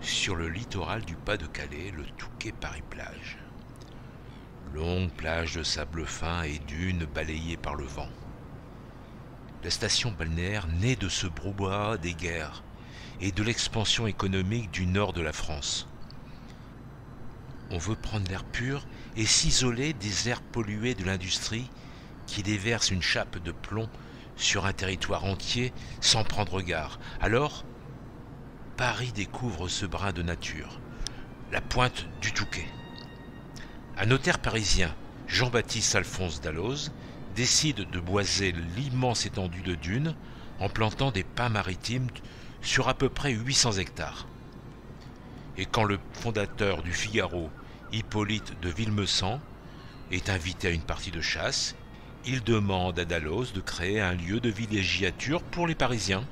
sur le littoral du Pas-de-Calais, le Touquet-Paris-Plage. Longue plage de sable fin et dunes balayées par le vent. La station balnéaire naît de ce brouhaha des guerres et de l'expansion économique du nord de la France. On veut prendre l'air pur et s'isoler des airs pollués de l'industrie qui déverse une chape de plomb sur un territoire entier sans prendre garde. Alors, Paris découvre ce brin de nature, la pointe du Touquet. Un notaire parisien, Jean-Baptiste Alphonse Dalloz, décide de boiser l'immense étendue de dunes en plantant des pins maritimes sur à peu près 800 hectares. Et quand le fondateur du Figaro, Hippolyte de Villemessant, est invité à une partie de chasse, il demande à Dalloz de créer un lieu de villégiature pour les Parisiens.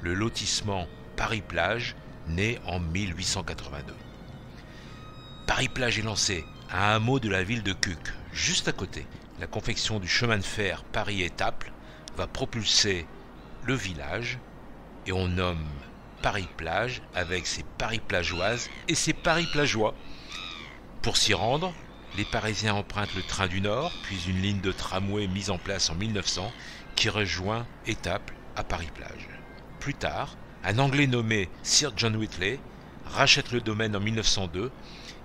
Le lotissement Paris-Plage naît en 1882. Paris-Plage est lancé à un hameau de la ville de Cuc, juste à côté. La confection du chemin de fer Paris-Étaples va propulser le village et on nomme Paris-Plage avec ses Paris-Plageoises et ses Paris-Plageois. Pour s'y rendre, les Parisiens empruntent le train du Nord, puis une ligne de tramway mise en place en 1900 qui rejoint Étaples à Paris-Plage. Plus tard, un Anglais nommé Sir John Whiteley rachète le domaine en 1902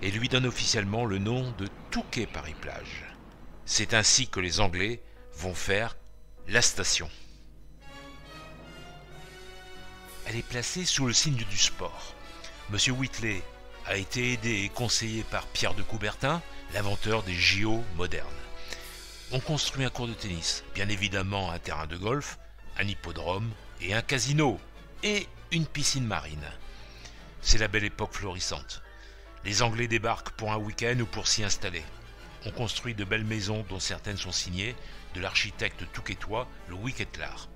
et lui donne officiellement le nom de Touquet-Paris-Plage. C'est ainsi que les Anglais vont faire la station. Elle est placée sous le signe du sport. Monsieur Whiteley a été aidé et conseillé par Pierre de Coubertin, l'inventeur des JO modernes. On construit un court de tennis, bien évidemment un terrain de golf, un hippodrome et un casino, et une piscine marine. C'est la belle époque florissante. Les Anglais débarquent pour un week-end ou pour s'y installer. On construit de belles maisons dont certaines sont signées de l'architecte touquetois Louis Quetelard.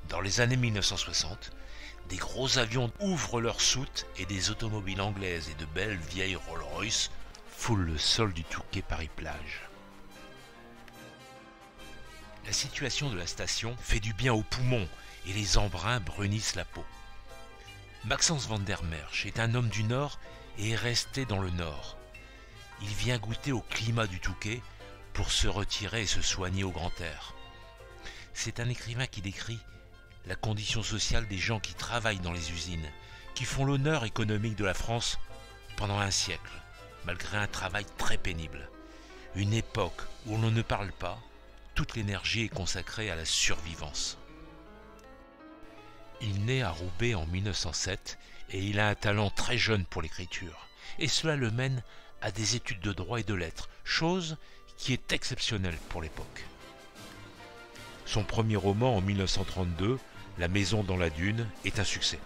Dans les années 1960, des gros avions ouvrent leurs soutes et des automobiles anglaises et de belles vieilles Rolls-Royce foulent le sol du Touquet Paris-Plage. La situation de la station fait du bien aux poumons et les embruns brunissent la peau. Maxence van der Merch est un homme du Nord et est resté dans le Nord. Il vient goûter au climat du Touquet pour se retirer et se soigner au grand air. C'est un écrivain qui décrit la condition sociale des gens qui travaillent dans les usines, qui font l'honneur économique de la France pendant un siècle, malgré un travail très pénible. Une époque où l'on ne parle pas, toute l'énergie est consacrée à la survivance. Il naît à Roubaix en 1907 et il a un talent très jeune pour l'écriture. Et cela le mène à des études de droit et de lettres, chose qui est exceptionnelle pour l'époque. Son premier roman en 1932, La maison dans la dune, est un succès.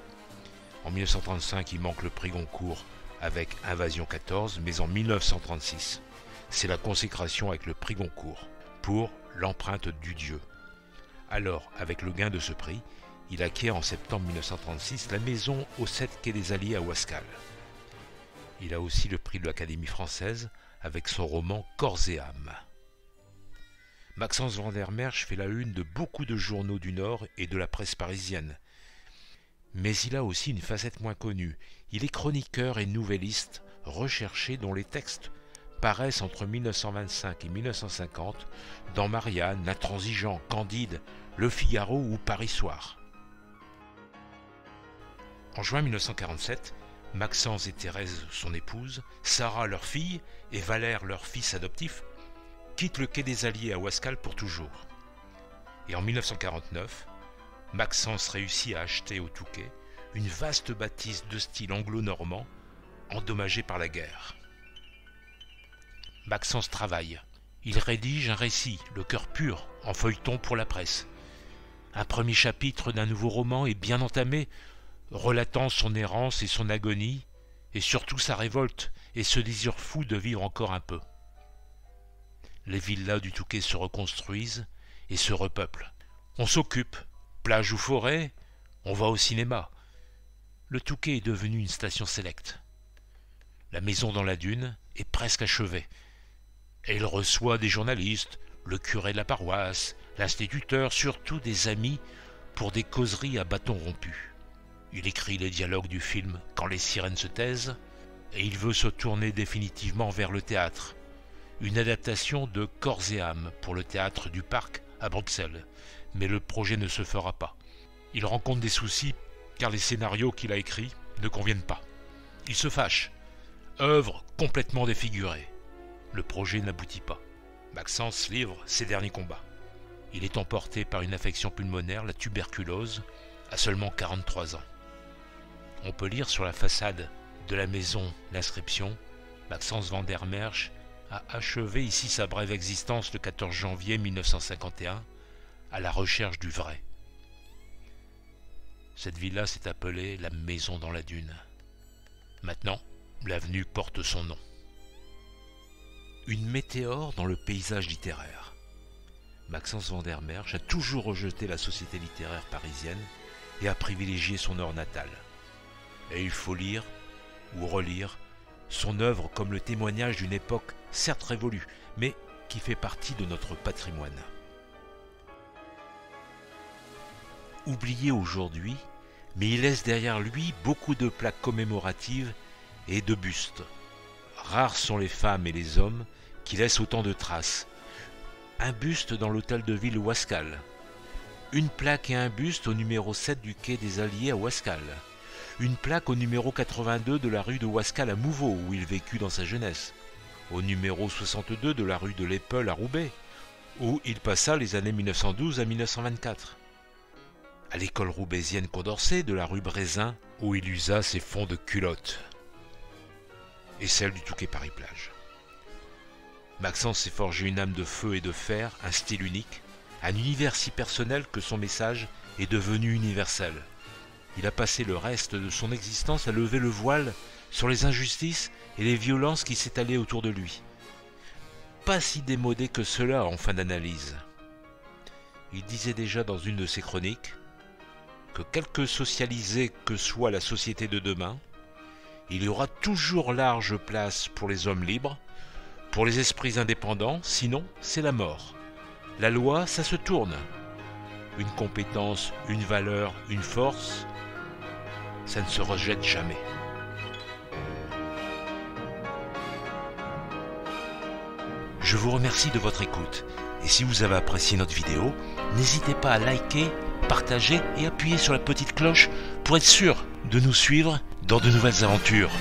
En 1935, il manque le prix Goncourt avec Invasion 14, mais en 1936, c'est la consécration avec le prix Goncourt pour L'empreinte du Dieu. Alors, avec le gain de ce prix, il acquiert en septembre 1936 la maison au 7 quai des Alliés à Ouascal. Il a aussi le prix de l'Académie française avec son roman Corps et âme. Maxence van der Merch fait la une de beaucoup de journaux du Nord et de la presse parisienne. Mais il a aussi une facette moins connue. Il est chroniqueur et nouvelliste recherché dont les textes paraissent entre 1925 et 1950 dans Marianne, L'Intransigeant, Candide, Le Figaro ou Paris Soir. En juin 1947, Maxence et Thérèse, son épouse, Sarah, leur fille, et Valère, leur fils adoptif, quittent le quai des Alliés à Ouascal pour toujours. Et en 1949, Maxence réussit à acheter au Touquet une vaste bâtisse de style anglo-normand endommagée par la guerre. Maxence travaille. Il rédige un récit, le cœur pur, en feuilleton pour la presse. Un premier chapitre d'un nouveau roman est bien entamé, relatant son errance et son agonie, et surtout sa révolte et ce désir fou de vivre encore un peu. Les villas du Touquet se reconstruisent et se repeuplent. On s'occupe, plage ou forêt, on va au cinéma. Le Touquet est devenu une station sélecte. La maison dans la dune est presque achevée. Elle reçoit des journalistes, le curé de la paroisse, l'instituteur, surtout des amis, pour des causeries à bâton rompu. Il écrit les dialogues du film « Quand les sirènes se taisent » et il veut se tourner définitivement vers le théâtre. Une adaptation de Corps et âme pour le théâtre du Parc à Bruxelles, mais le projet ne se fera pas. Il rencontre des soucis car les scénarios qu'il a écrits ne conviennent pas. Il se fâche, œuvre complètement défigurée. Le projet n'aboutit pas. Maxence livre ses derniers combats. Il est emporté par une affection pulmonaire, la tuberculose, à seulement 43 ans. On peut lire sur la façade de la maison l'inscription « Maxence van der Merch a achevé ici sa brève existence le 14 janvier 1951 à la recherche du vrai ». Cette villa s'est appelée la Maison dans la Dune. Maintenant, l'avenue porte son nom. Une météore dans le paysage littéraire. Maxence van der Merch a toujours rejeté la société littéraire parisienne et a privilégié son nord natal. Et il faut lire ou relire son œuvre comme le témoignage d'une époque certes révolue, mais qui fait partie de notre patrimoine. Oublié aujourd'hui, mais il laisse derrière lui beaucoup de plaques commémoratives et de bustes. Rares sont les femmes et les hommes qui laissent autant de traces. Un buste dans l'hôtel de ville Ouascal. Une plaque et un buste au numéro 7 du quai des Alliés à Ouascal. Une plaque au numéro 82 de la rue de Ouascal à Mouveau, où il vécut dans sa jeunesse. Au numéro 62 de la rue de l'Épeule à Roubaix, où il passa les années 1912 à 1924. À l'école roubaisienne Condorcet de la rue Brézin, où il usa ses fonds de culotte. Et celle du Touquet Paris-Plage. Maxence s'est forgé une âme de feu et de fer, un style unique, un univers si personnel que son message est devenu universel. Il a passé le reste de son existence à lever le voile sur les injustices et les violences qui s'étalaient autour de lui. Pas si démodé que cela en fin d'analyse. Il disait déjà dans une de ses chroniques que quelque socialisée que soit la société de demain, il y aura toujours large place pour les hommes libres, pour les esprits indépendants, sinon c'est la mort. La loi, ça se tourne. Une compétence, une valeur, une force, ça ne se rejette jamais. Je vous remercie de votre écoute. Et si vous avez apprécié notre vidéo, n'hésitez pas à liker, partager et appuyer sur la petite cloche pour être sûr de nous suivre dans de nouvelles aventures.